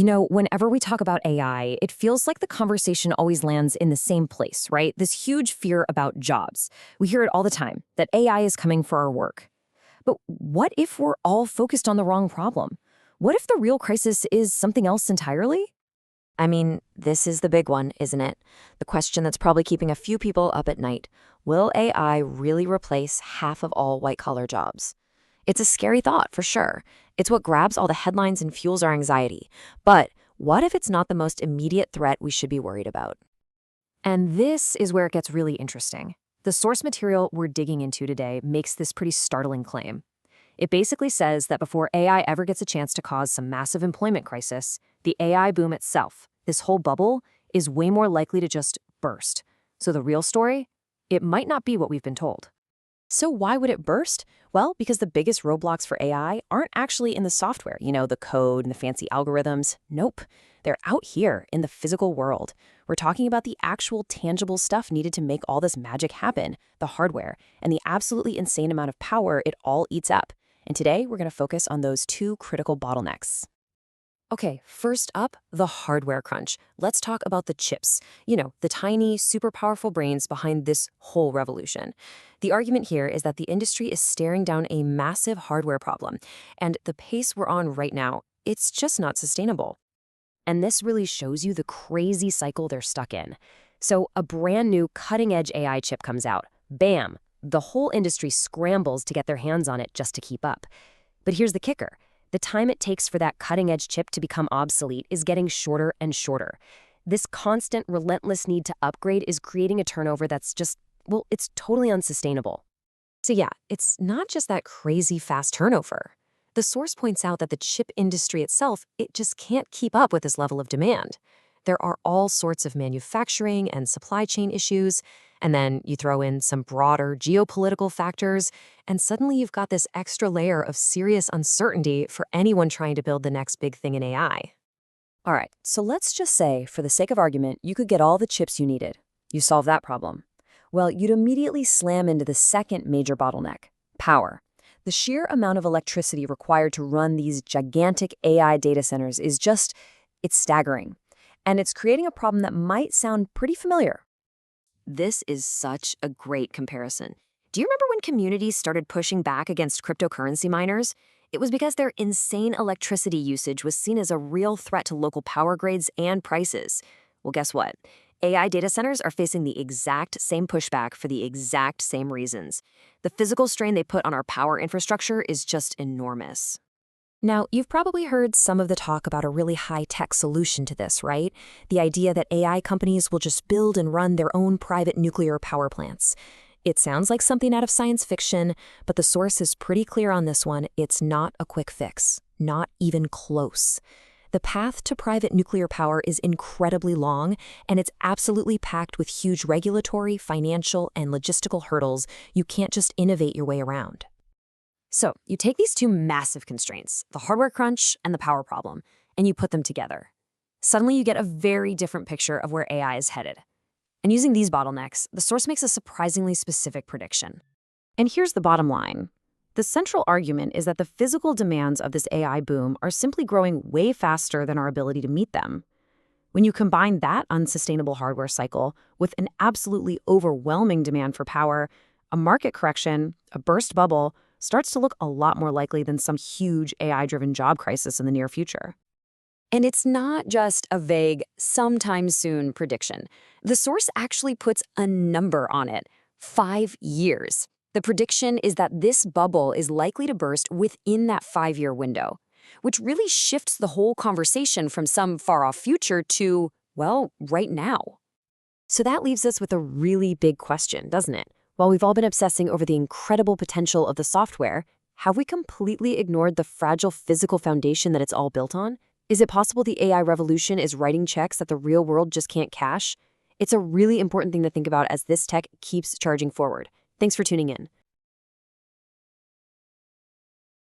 Whenever we talk about AI, it feels like the conversation always lands in the same place, right? This huge fear about jobs. We hear it all the time, that AI is coming for our work. But what if we're all focused on the wrong problem? What if the real crisis is something else entirely? I mean, this is the big one, isn't it? The question that's probably keeping a few people up at night. Will AI really replace half of all white-collar jobs? It's a scary thought, for sure. It's what grabs all the headlines and fuels our anxiety. But what if it's not the most immediate threat we should be worried about? And this is where it gets really interesting. The source material we're digging into today makes this pretty startling claim. It basically says that before AI ever gets a chance to cause some massive employment crisis, the AI boom itself, this whole bubble, is way more likely to just burst. So the real story? It might not be what we've been told. So why would it burst? Well, because the biggest roadblocks for AI aren't actually in the software, the code and the fancy algorithms. Nope. They're out here in the physical world. We're talking about the actual tangible stuff needed to make all this magic happen, the hardware, and the absolutely insane amount of power it all eats up. And today, we're going to focus on those two critical bottlenecks. Okay, first up, the hardware crunch. Let's talk about the chips. The tiny, super powerful brains behind this whole revolution. The argument here is that the industry is staring down a massive hardware problem, and the pace we're on right now, it's just not sustainable. And this really shows you the crazy cycle they're stuck in. So a brand new cutting-edge AI chip comes out. Bam! The whole industry scrambles to get their hands on it just to keep up. But here's the kicker. The time it takes for that cutting-edge chip to become obsolete is getting shorter and shorter. This constant, relentless need to upgrade is creating a turnover that's it's totally unsustainable. So yeah, it's not just that crazy fast turnover. The source points out that the chip industry itself, it just can't keep up with this level of demand. There are all sorts of manufacturing and supply chain issues, and then you throw in some broader geopolitical factors, and suddenly you've got this extra layer of serious uncertainty for anyone trying to build the next big thing in AI. All right, so let's just say, for the sake of argument, you could get all the chips you needed. You solve that problem. Well, you'd immediately slam into the second major bottleneck, power. The sheer amount of electricity required to run these gigantic AI data centers is it's staggering. And it's creating a problem that might sound pretty familiar. This is such a great comparison. Do you remember when communities started pushing back against cryptocurrency miners? It was because their insane electricity usage was seen as a real threat to local power grids and prices. Well, guess what? AI data centers are facing the exact same pushback for the exact same reasons. The physical strain they put on our power infrastructure is just enormous. Now, you've probably heard some of the talk about a really high-tech solution to this, right? The idea that AI companies will just build and run their own private nuclear power plants. It sounds like something out of science fiction, but the source is pretty clear on this one. It's not a quick fix, not even close. The path to private nuclear power is incredibly long, and it's absolutely packed with huge regulatory, financial, and logistical hurdles you can't just innovate your way around. So you take these two massive constraints, the hardware crunch and the power problem, and you put them together. Suddenly you get a very different picture of where AI is headed. And using these bottlenecks, the source makes a surprisingly specific prediction. And here's the bottom line. The central argument is that the physical demands of this AI boom are simply growing way faster than our ability to meet them. When you combine that unsustainable hardware cycle with an absolutely overwhelming demand for power, a market correction, a burst bubble, starts to look a lot more likely than some huge AI-driven job crisis in the near future. And it's not just a vague, sometime soon prediction. The source actually puts a number on it, 5 years. The prediction is that this bubble is likely to burst within that 5-year window, which really shifts the whole conversation from some far-off future to, well, right now. So that leaves us with a really big question, doesn't it? While we've all been obsessing over the incredible potential of the software, have we completely ignored the fragile physical foundation that it's all built on? Is it possible the AI revolution is writing checks that the real world just can't cash? It's a really important thing to think about as this tech keeps charging forward. Thanks for tuning in.